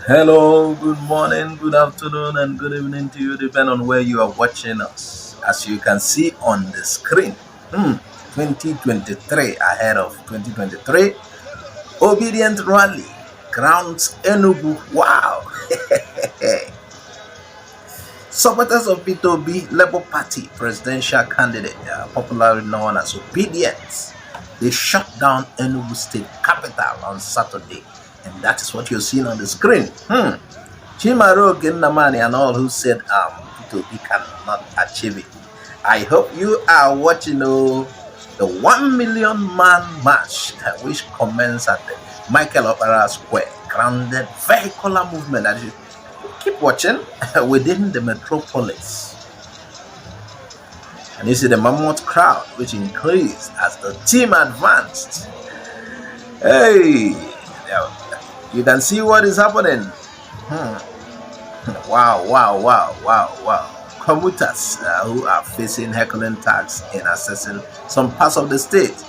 Hello, good morning, good afternoon, and good evening to you, depending on where you are watching us. As you can see on the screen, 2023 ahead of 2023, Obedient Rally crowns Enugu. Wow! Supporters of Peter Obi, Labour Party presidential candidate, popularly known as Obedient, they shut down Enugu State Capital on Saturday, and that is what you're seeing on the screen. Nnamani and all who said Peter Obi cannot achieve it. I hope you are watching the 1 million man march which commenced at the Michael Opera Square, grounded vehicular movement that you keep watching within the metropolis. And you see the mammoth crowd which increased as the team advanced. Hey, you can see what is happening. Wow. Commuters who are facing heckling tax in accessing some parts of the state,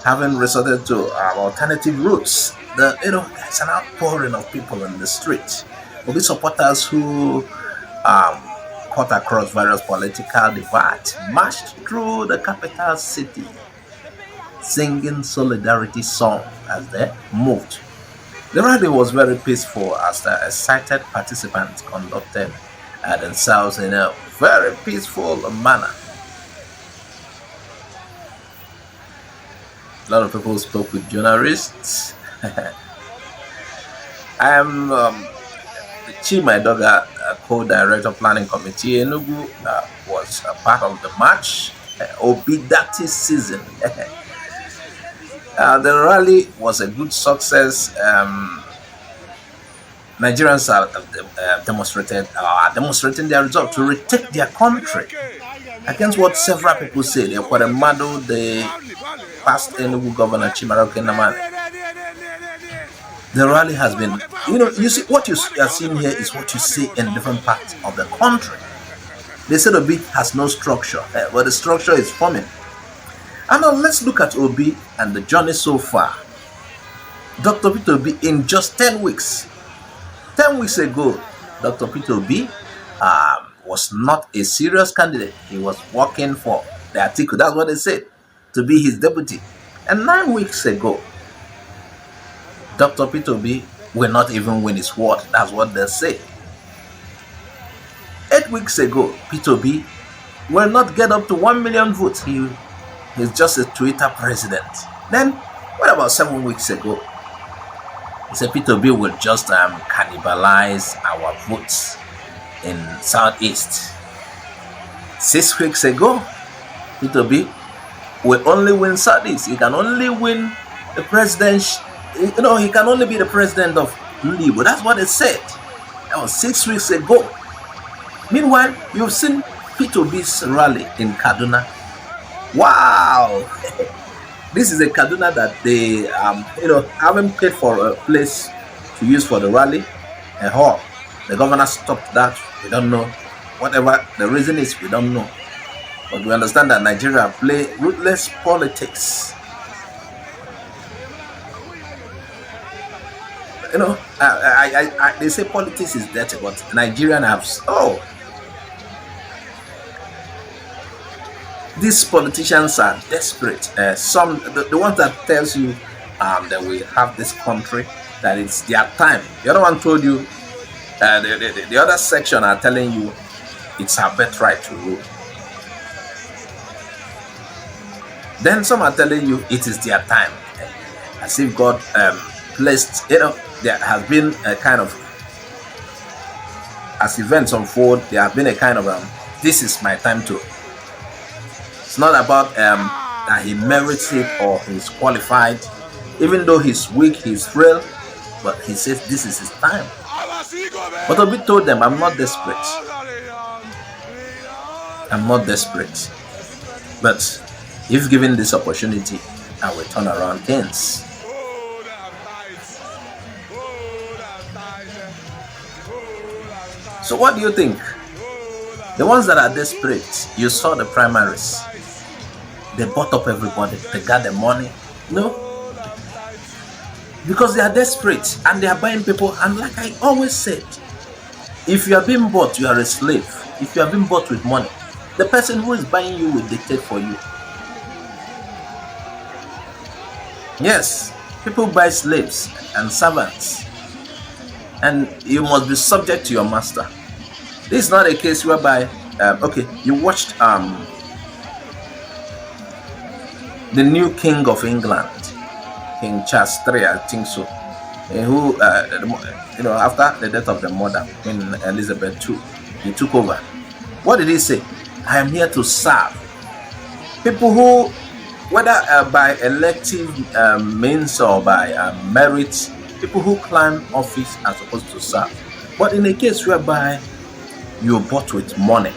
having resorted to alternative routes. There's an outpouring of people in the street. Will be supporters who cut across various political divides, marched through the capital city, singing solidarity songs as they moved. The rally was very peaceful as the excited participants conducted themselves in a very peaceful manner. A lot of people spoke with journalists. I am my daughter, co-director planning committee Enugu, was a part of the march. Obi Datti season. The rally was a good success. Nigerians are demonstrating their resolve to retake their country against what several people say. They were model the past Enugu governor Nnamani. The rally has been, you see what you are seeing here is what you see in different parts of the country. They said Obi has no structure, but the structure is forming. And now let's look at Obi and the journey so far. Dr. Peter Obi, in just 10 weeks, 10 weeks ago, Dr. Peter Obi was not a serious candidate. He was working for the Atiku, that's what they said, to be his deputy. And 9 weeks ago, Dr. Peter Obi will not even win his ward. That's what they say. 8 weeks ago, Peter Obi will not get up to 1 million votes. He's just a Twitter president. Then, what about 7 weeks ago? He said Peter Obi will just cannibalize our votes in Southeast. 6 weeks ago, Peter Obi will only win Southeast. He can only win the president. He can only be the president of Nnamani. That's what they said. That was 6 weeks ago. Meanwhile, you've seen Peter Obi's rally in Kaduna. Wow! This is a Kaduna that they, haven't paid for a place to use for the rally, a hall. The governor stopped that. We don't know. Whatever the reason is, we don't know. But we understand that Nigeria play ruthless politics. They say politics is dirty, but Nigerian have these politicians are desperate. The ones that tells you that we have this country, that it's their time. The other one told you, the other section are telling you it's our birthright to rule. Then some are telling you it is their time, as if God placed. There has been a kind of, as events unfold, there have been a kind of this is my time to. It's not about that he merits it or he's qualified, even though he's weak, he's frail, but he says this is his time. But Obi told them, I'm not desperate. I'm not desperate. But if given this opportunity, I will turn around things. So what do you think? The ones that are desperate, you saw the primaries. They bought up everybody. They got the money. No. because they are desperate and they are buying people. And like I always said, if you are being bought, you are a slave. If you are being bought with money, the person who is buying you will dictate for you. Yes, people buy slaves and servants, and you must be subject to your master. This is not a case whereby, okay, you watched the new King of England, King Charles III, I think so, who, after the death of the mother, Queen Elizabeth II, he took over. What did he say? I am here to serve. People who, whether by elective means or by merit, people who climb office are supposed to serve. But in a case whereby you're bought with money,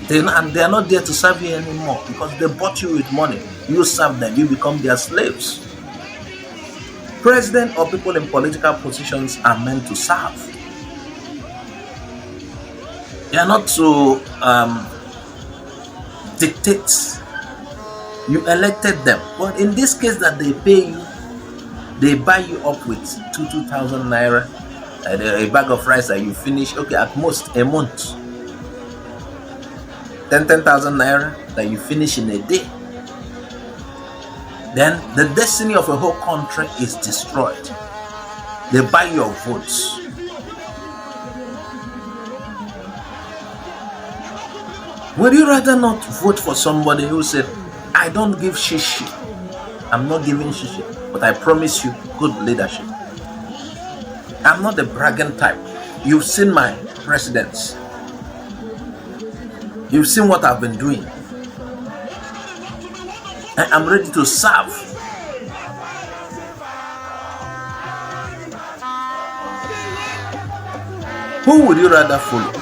they are not there to serve you anymore because they bought you with money. You serve them, you become their slaves. President or people in political positions are meant to serve. They are not to dictate. You elected them, but in this case that they pay you, they buy you up with 2,000 naira, a bag of rice that you finish, okay, at most a month. 10,000 naira that you finish in a day. Then the destiny of a whole country is destroyed. They buy your votes. Would you rather not vote for somebody who said, I don't give shishi, I'm not giving shishi, but I promise you good leadership. I'm not the bragging type. You've seen my presidents. You've seen what I've been doing. I'm ready to serve. Who would you rather follow?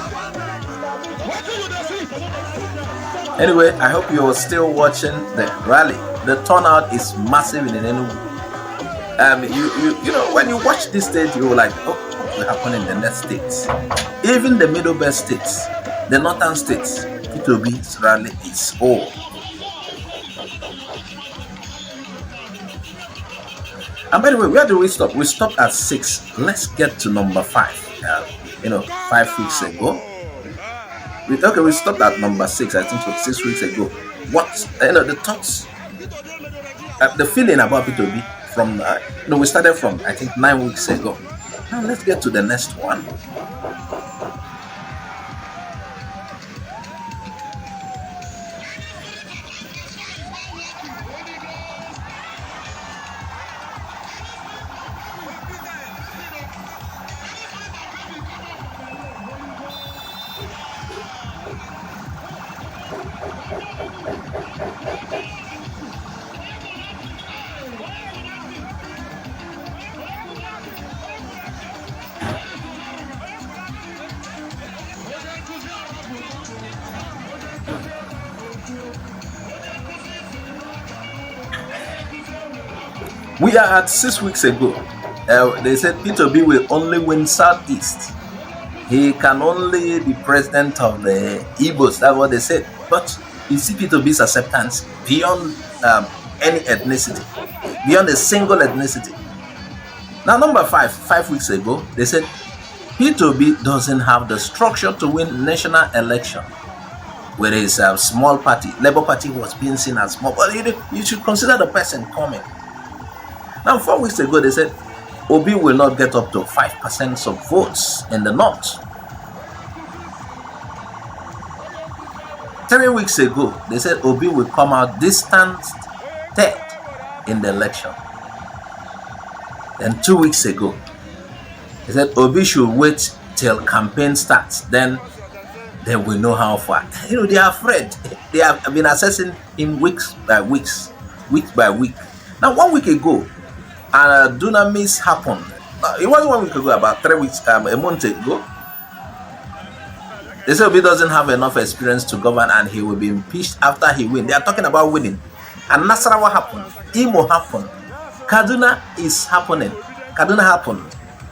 Anyway, I hope you're still watching the rally. The turnout is massive in Enugu. You know, when you watch this state, you're like, oh, what will happen in the next states? Even the middle belt states, the northern states, Peter Obi's rally is all. And by the way, where do we stop? We stopped at 6. Let's get to number 5. 5 weeks ago. We stopped at number 6. I think so. 6 weeks ago. What the thoughts, the feeling about Peter Obi from we started from I think 9 weeks ago. Now let's get to the next one. We are at 6 weeks ago. They said Peter Obi will only win Southeast. He can only be president of the Igbos. That's what they said. But you see Peter Obi's acceptance beyond any ethnicity, beyond a single ethnicity. Now, number 5 weeks ago, they said Peter Obi doesn't have the structure to win national election. With his small party, Labour Party was being seen as small. But you should consider the person coming. Now, 4 weeks ago, they said Obi will not get up to 5% of votes in the north. 3 weeks ago, they said Obi will come out distant third in the election. Then 2 weeks ago, they said Obi should wait till campaign starts. Then they will know how far. They are afraid. They have been assessing him week by week. Now, 1 week ago, Dunamis happened. It wasn't 1 week ago, about 3 weeks, a month ago. They say Obi doesn't have enough experience to govern and he will be impeached after he wins. They are talking about winning. And Nasarawa happened. Imo happened. Kaduna is happening. Kaduna happened.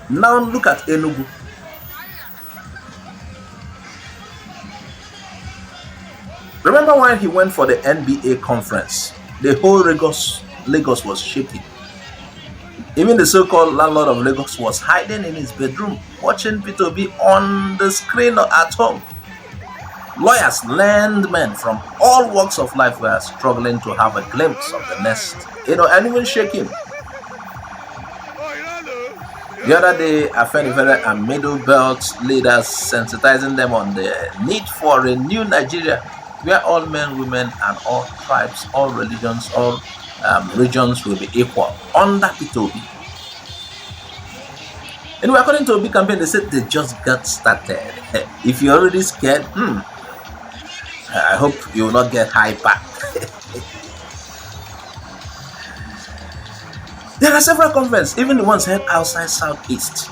Now look at Enugu. Remember when he went for the NBA conference? The whole Lagos was shaking. Even the so-called landlord of Lagos was hiding in his bedroom, watching Peter Obi on the screen at home. Lawyers, learned men from all walks of life were struggling to have a glimpse of the nest, and even shake him. The other day, Afenifere and Middle Belt leaders sensitizing them on the need for a new Nigeria where all men, women, and all tribes, all religions, all regions will be equal under Peter Obi. Anyway, according to Obi campaign, they said they just got started. If you're already scared, I hope you will not get hyper. There are several conferences, even the ones held outside Southeast.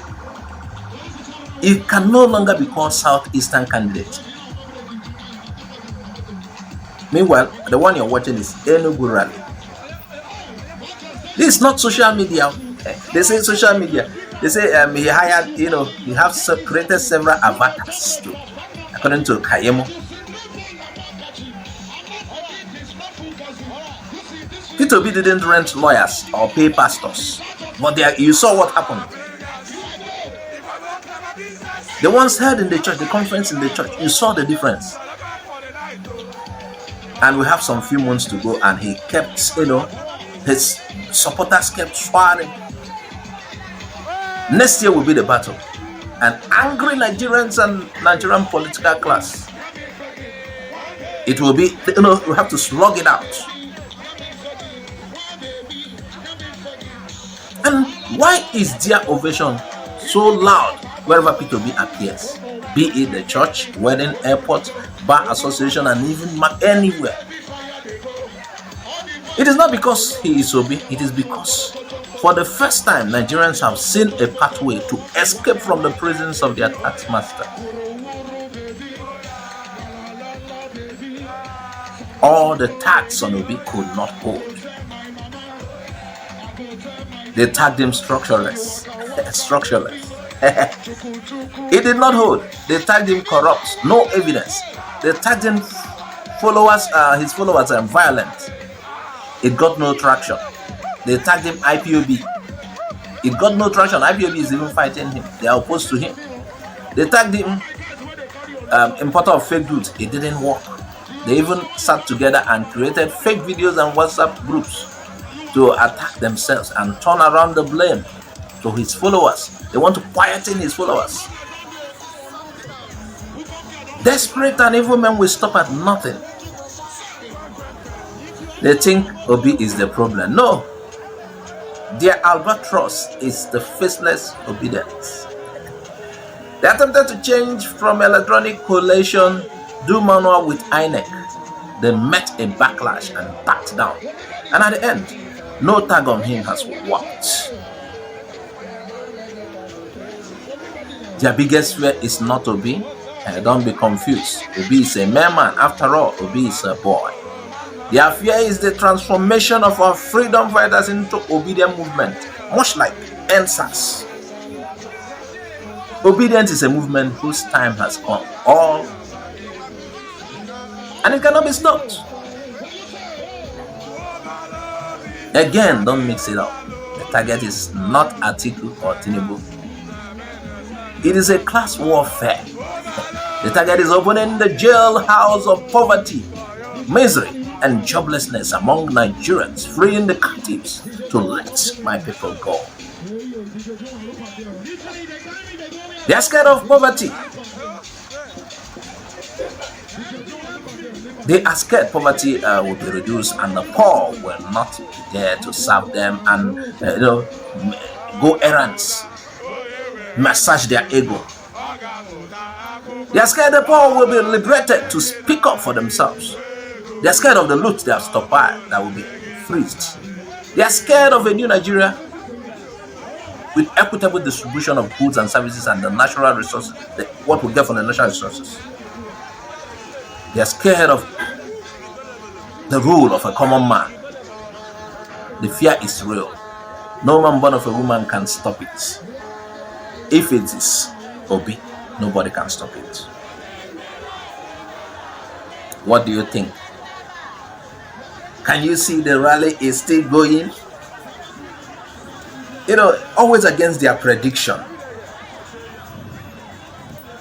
It can no longer be called Southeastern candidate. Meanwhile, the one you're watching is Enugu rally. This is not social media. They say social media. They say he hired, he has created several avatars too, according to Kayemo. Peter Obi didn't rent lawyers or pay pastors, but you saw what happened. The ones held in the church, the conference in the church, you saw the difference. And we have some few months to go, and he kept, his supporters kept swearing. Next year will be the battle. And angry Nigerians and Nigerian political class. It will be, we have to slug it out. And why is their ovation so loud wherever Peter Obi appears? Be it the church, wedding, airport, bar association, and even anywhere. It is not because he is Obi, it is because for the first time Nigerians have seen a pathway to escape from the prisons of their taskmaster. All the tags on Obi could not hold. They tagged him structureless. It did not hold. They tagged him corrupt. No evidence. They tagged him his followers are violent. It got no traction. They tagged him IPOB. It got no traction. IPOB is even fighting him. They are opposed to him. They tagged him importer of fake goods. It didn't work. They even sat together and created fake videos and WhatsApp groups to attack themselves and turn around the blame to his followers. They want to quieten his followers. Desperate and evil men will stop at nothing. They think Obi is the problem. No. Their albatross is the faceless obedience. They attempted to change from electronic collation, do manual with INEC. They met a backlash and backed down. And at the end, no tag on him has worked. Their biggest fear is not Obi. Don't be confused. Obi is a mere man. After all, Obi is a boy. Their fear is the transformation of our freedom fighters into obedient movement, much like NSAS. Obedience is a movement whose time has come. And it cannot be stopped. Again, don't mix it up. The target is not Atiku or Tinubu. It is a class warfare. The target is opening the jailhouse of poverty, misery, and joblessness among Nigerians, freeing the captives to let my people go. They are scared of poverty. They are scared poverty will be reduced and the poor will not be there to serve them and go errands, massage their ego. They are scared the poor will be liberated to speak up for themselves. They are scared of the loot they have stockpiled that will be freezed. They are scared of a new Nigeria with equitable distribution of goods and services and the natural resources, what we get from the natural resources. They are scared of the rule of a common man. The fear is real. No man born of a woman can stop it. If it is Obi, nobody can stop it. What do you think? Can you see the rally is still going? always against their prediction.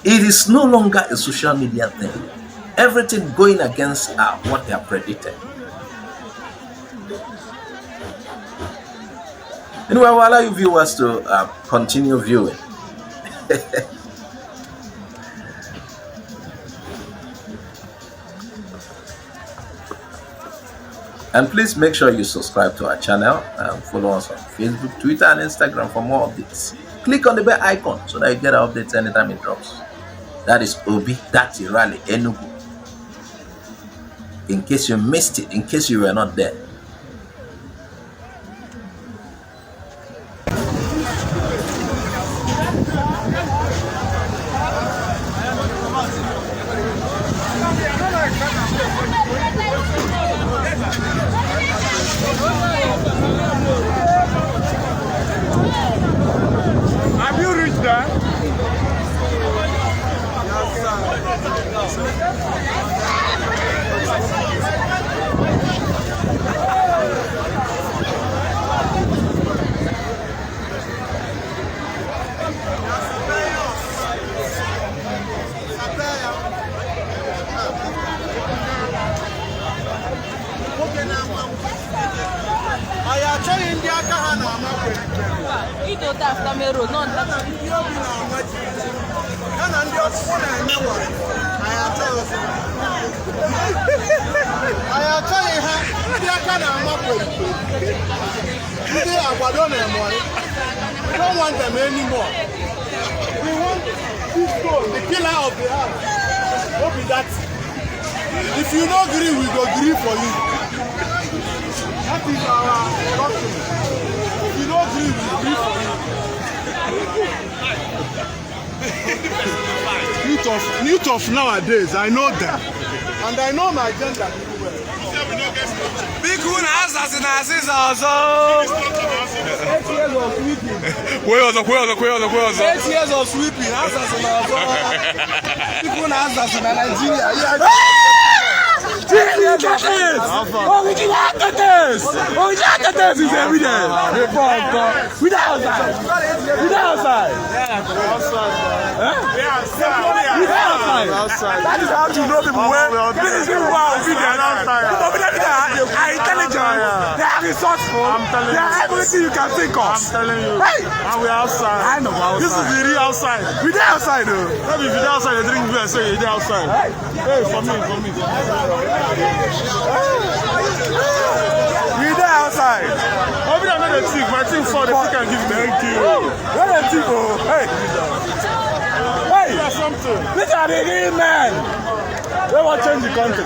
It is no longer a social media thing. Everything going against what they are predicted. Anyway, we'll allow you viewers to continue viewing. And please make sure you subscribe to our channel and follow us on Facebook, Twitter, and Instagram for more updates. Click on the bell icon so that you get our updates anytime it drops. That is Obi, Datti Rally, Enugu. In case you missed it, in case you were not there. Have you reached there? We don't want them anymore. We want this goal, the killer of the house. Obi Datti. If you don't agree, we go agree for you. That is our doctrine. If you don't agree, we agree for you. Youth of nowadays, I know them. And I know my agenda very well. Big one assassins also. 8 years of sweeping. 8 years of sweeping, assassin also. Big one assassin in Nigeria. Original is evident. Without outside. That is how to know people well. This is people who are obedient. Are intelligent. They are resourceful. They are everything you can think of. I'm telling you. Hey! And we're outside. I know outside. This is the real outside. We there outside though. Maybe if you're outside, you drink beer, so you're there outside. Hey, for me. We there outside. Maybe I'm not a thief. My team for the can give me. Thank you. What a people. Hey. Hey, something. These are the real men. They will change the country.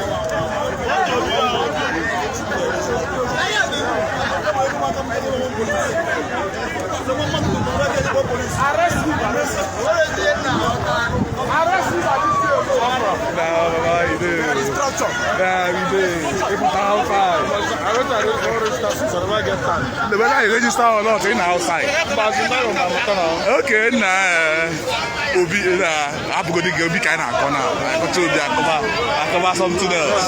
The weather is registered or not in outside. Okay, Obi, I'm going to be kind of corner. I cover something else.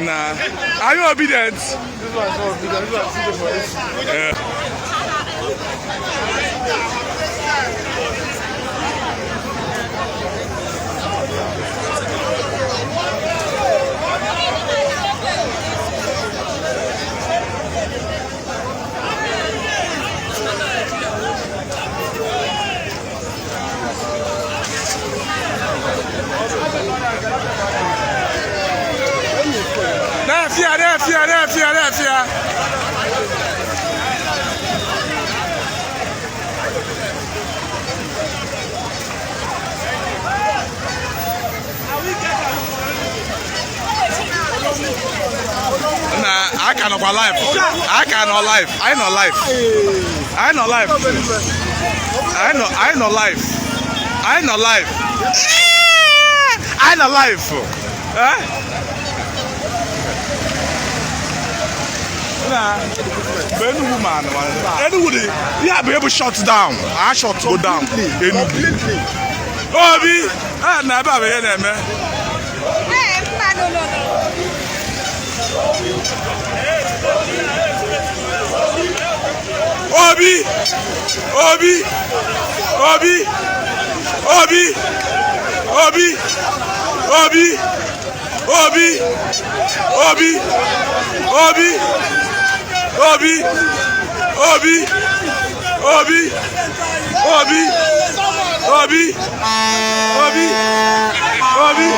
Nah. Are you obedient? This one is obedient. This one is obedient. There. Nah, I cannot alive. I not live. Enugu man, Enugu, yeah, be able shut down. I shut go down. Enugu. Obi, never be here, man. Obi, Obi, Obi, Obi, Obi, Obi, Obi, Obi, Obi, Obi, Obi, Obi, Obi, Obi, Obi, Obi.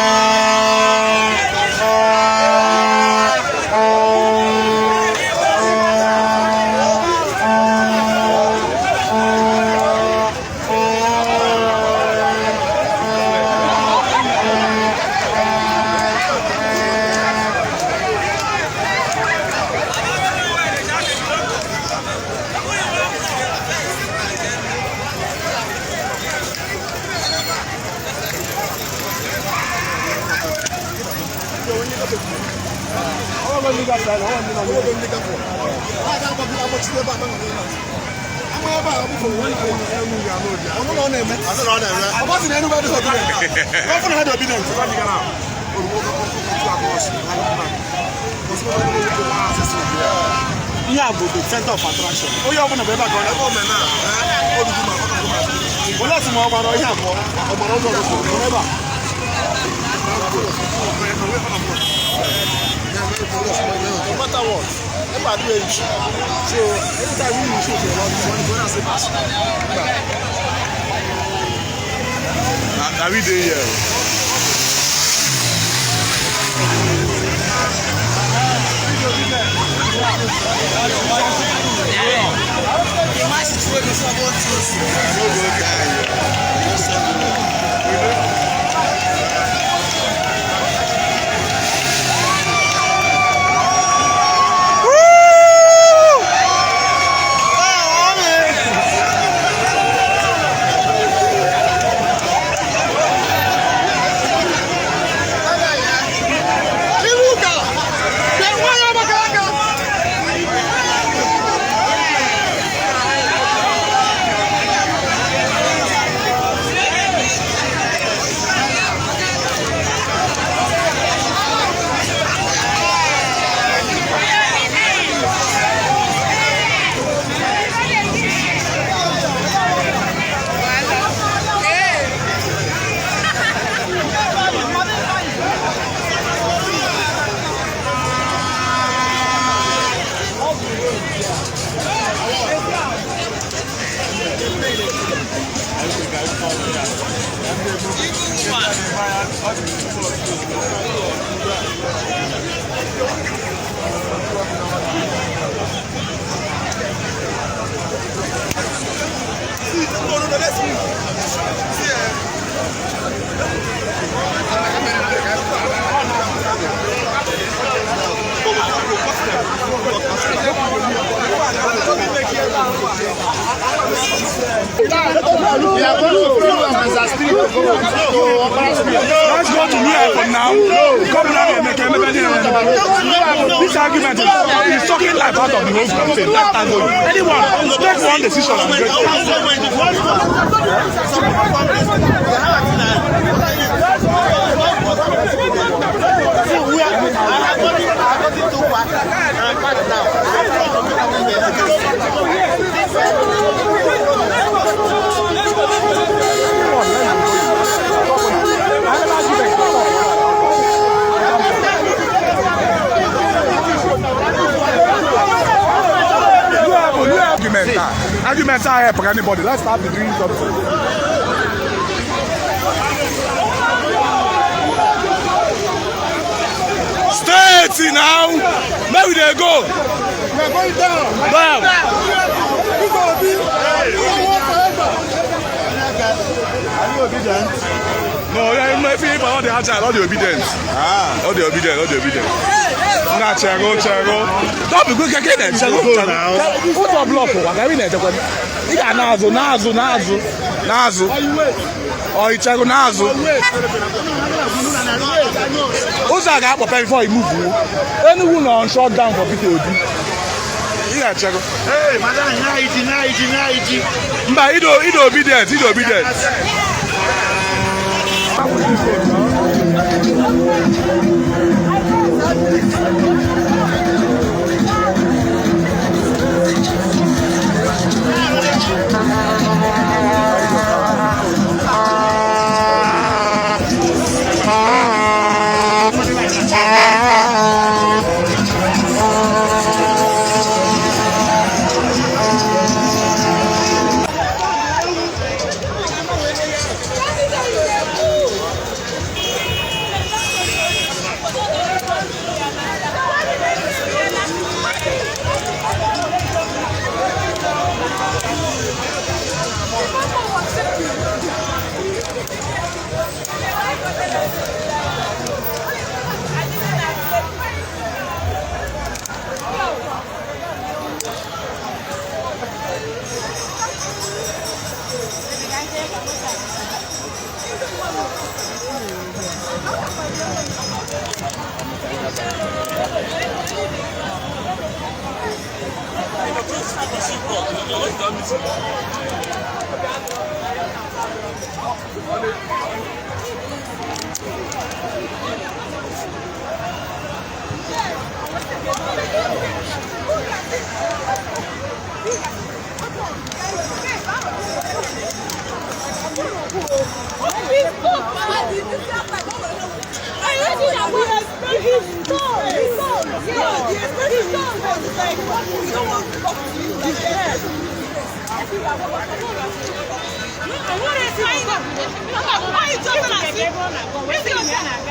Yeah, but the center of attraction. Oh, you open a baby. Well, that's more about no matter what, everybody age. So anytime we shoot a lot, we want to say pass. Are we there here? My situation is about Let's go to New York for now. Come down and make this argument is sucking life out of the whole campaign. Anyone, take one decision and get arguments are here for anybody. Let's start with doing something. Stay now. Where will they go? We are going down. Down. Are you obedient? No, maybe all the outside, all the obedience. All the obedience. Nah, Chego. Don't be quick again. Chego now. Put your block for what? I mean, you got Nazo. Oh, it's Chego Nazo. Who's that guy prepared before he move? Anyone on shut down for Peter Obi? Yeah, Chego. Hey, madam, deny. But he obedient.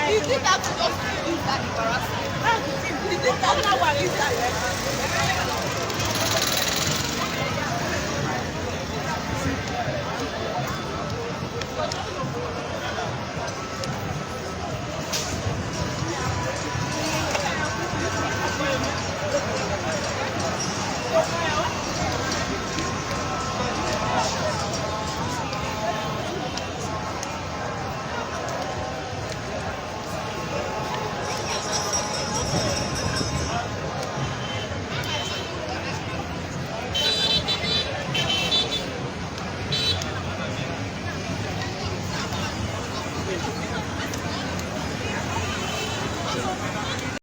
He did that to us.